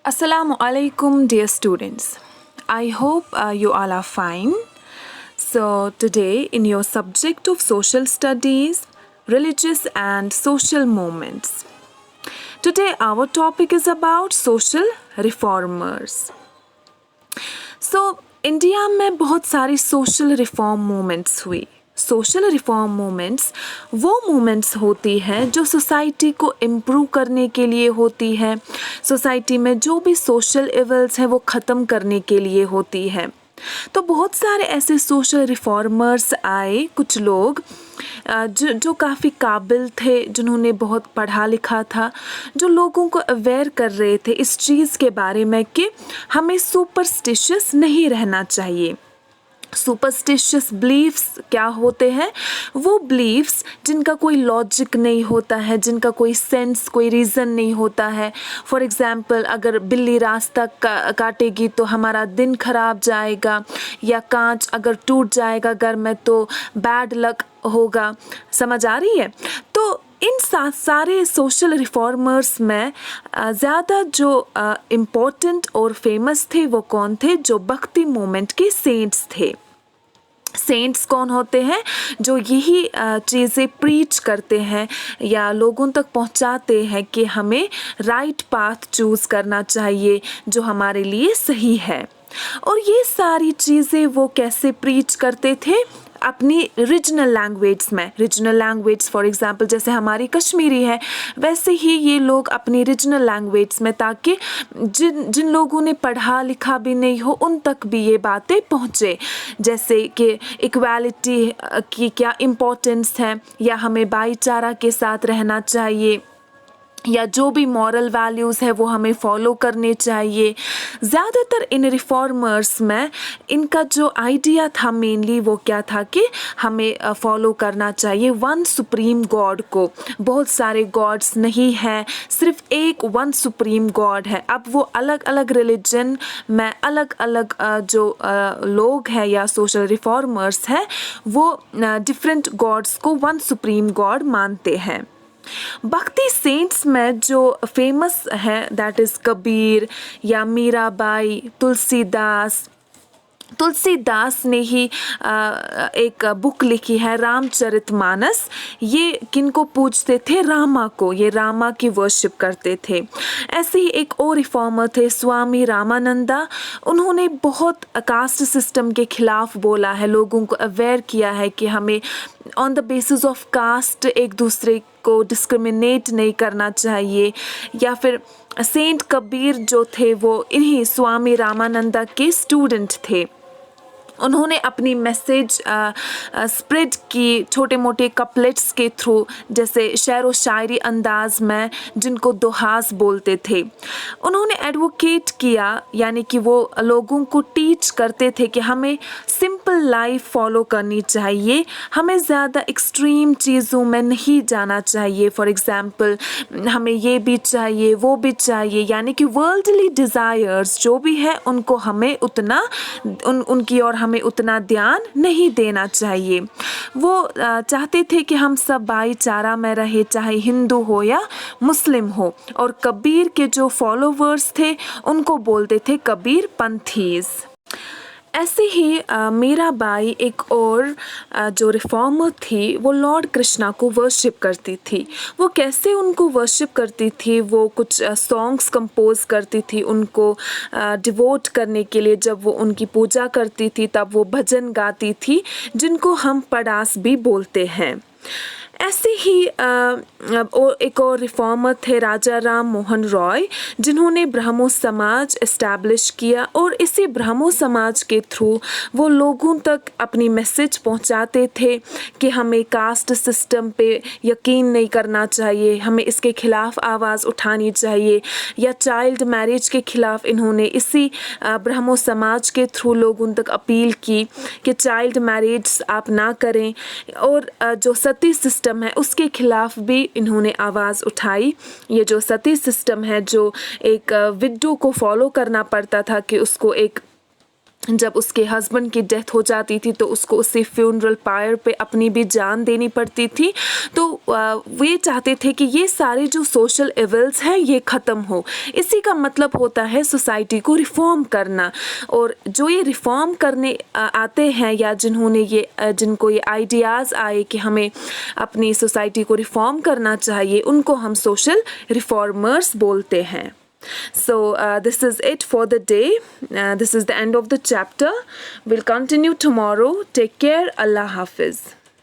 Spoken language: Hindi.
Assalamu alaikum, dear students. I hope you all are fine. So, today, in your subject of social studies, religious and social movements, today our topic is about social reformers. So, India में बहुत सारी सोशल रिफॉर्म मूवमेंट्स हुई. सोशल रिफॉर्म मूवमेंट्स वो मूवमेंट्स होती हैं जो सोसाइटी को इम्प्रूव करने के लिए होती है. सोसाइटी में जो भी सोशल इवल्स हैं वो ख़त्म करने के लिए होती है. तो बहुत सारे ऐसे सोशल रिफॉर्मर्स आए, कुछ लोग जो काफ़ी काबिल थे, जिन्होंने बहुत पढ़ा लिखा था, जो लोगों को अवेयर कर रहे थे इस चीज़ के बारे में कि हमें सुपरस्टिशियस नहीं रहना चाहिए. सुपरस्टिशियस बिलीफ्स क्या होते हैं? वो बिलीफ्स जिनका कोई लॉजिक नहीं होता है, जिनका कोई सेंस, कोई रीज़न नहीं होता है. फॉर एग्ज़ाम्पल, अगर बिल्ली रास्ता काटेगी तो हमारा दिन खराब जाएगा, या कांच अगर टूट जाएगा घर में तो बैड लक होगा. समझ आ रही है? तो इन सारे सोशल रिफॉर्मर्स में ज़्यादा जो इम्पोर्टेंट और फेमस थे वो कौन थे? जो भक्ति मूवमेंट के सेंट्स थे. सेंट्स कौन होते हैं? जो यही चीज़ें प्रीच करते हैं या लोगों तक पहुंचाते हैं कि हमें राइट पाथ चूज़ करना चाहिए जो हमारे लिए सही है. और ये सारी चीज़ें वो कैसे प्रीच करते थे? अपनी रीजनल लैंग्वेज में. रीजनल लैंग्वेज फॉर एग्जांपल जैसे हमारी कश्मीरी है, वैसे ही ये लोग अपनी रीजनल लैंग्वेज में, ताकि जिन लोगों ने पढ़ा लिखा भी नहीं हो उन तक भी ये बातें पहुँचे. जैसे कि इक्वालिटी की क्या इम्पोर्टेंस है, या हमें भाईचारा के साथ रहना चाहिए, या जो भी मॉरल वैल्यूज़ है वो हमें फॉलो करने चाहिए. ज़्यादातर इन रिफॉर्मर्स में इनका जो आइडिया था मेनली वो क्या था कि हमें फॉलो करना चाहिए वन सुप्रीम गॉड को. बहुत सारे गॉड्स नहीं हैं, सिर्फ एक वन सुप्रीम गॉड है. अब वो अलग अलग रिलीजन में अलग अलग जो लोग हैं या सोशल रिफॉर्मर्स हैं वो डिफरेंट गॉड्स को वन सुप्रीम गॉड मानते हैं. भक्ति सेंट्स में जो फेमस है दैट इज़ कबीर या मीराबाई, तुलसीदास ने ही एक बुक लिखी है रामचरितमानस. ये किनको पूजते थे? रामा को. ये रामा की वर्शिप करते थे. ऐसे ही एक और रिफॉर्मर थे स्वामी रामानंदा. उन्होंने बहुत कास्ट सिस्टम के खिलाफ बोला है, लोगों को अवेयर किया है कि हमें on the basis of caste एक दूसरे को डिस्क्रिमिनेट नहीं करना चाहिए. या फिर सेंट कबीर जो थे वो इन्हीं स्वामी रामानंदा के स्टूडेंट थे. उन्होंने अपनी मैसेज स्प्रेड की छोटे मोटे कपलेट्स के थ्रू, जैसे शेर व शायरी अंदाज में, जिनको दोहास बोलते थे. उन्होंने एडवोकेट किया, यानी कि वो लोगों को टीच करते थे कि हमें सिंपल लाइफ फॉलो करनी चाहिए, हमें ज़्यादा एक्सट्रीम चीज़ों में नहीं जाना चाहिए. फॉर एग्ज़ाम्पल, हमें ये भी चाहिए वो भी चाहिए, यानी कि वर्ल्डली डिज़ायर्स जो भी है उनको हमें उतना उनकी और हमें उतना ध्यान नहीं देना चाहिए. वो चाहते थे कि हम सब भाईचारा में रहे, चाहे हिंदू हो या मुस्लिम हो. और कबीर के जो फॉलोवर्स थे उनको बोलते थे कबीर पंथीज. ऐसे ही मीराबाई एक और जो रिफॉर्मर थी वो लॉर्ड कृष्णा को वर्शिप करती थी. वो कैसे उनको वर्शिप करती थी? वो कुछ सॉन्ग्स कंपोज करती थी उनको डिवोट करने के लिए. जब वो उनकी पूजा करती थी तब वो भजन गाती थी, जिनको हम पड़ास भी बोलते हैं. ऐसे ही एक और रिफॉर्मर थे राजा राम मोहन रॉय, जिन्होंने ब्राह्मो समाज इस्टेब्लिश किया. और इसी ब्राह्मो समाज के थ्रू वो लोगों तक अपनी मैसेज पहुंचाते थे कि हमें कास्ट सिस्टम पे यकीन नहीं करना चाहिए, हमें इसके ख़िलाफ़ आवाज़ उठानी चाहिए. या चाइल्ड मैरिज के ख़िलाफ़ इन्होंने इसी ब्राह्मो समाज के थ्रू लोगों तक अपील की कि चाइल्ड मैरिज आप ना करें. और जो सती सिस्टम है उसके खिलाफ भी इन्होंने आवाज़ उठाई. ये जो सती सिस्टम है, जो एक विडो को फॉलो करना पड़ता था कि उसको एक जब उसके हस्बैंड की डेथ हो जाती थी तो उसको उसी फ्यूनरल पायर पे अपनी भी जान देनी पड़ती थी। तो वे चाहते थे कि ये सारे जो सोशल इविल्स हैं ये ख़त्म हो। इसी का मतलब होता है सोसाइटी को रिफ़ॉर्म करना। और जो ये रिफ़ॉर्म करने आते हैं या जिनको ये आइडियाज़ आए कि हमें अपनी सोसाइटी को रिफ़ॉर्म करना चाहिए, उनको हम सोशल रिफॉर्मर्स बोलते हैं। So this is it for the day. This is the end of the chapter. We'll continue tomorrow. Take care. Allah Hafiz.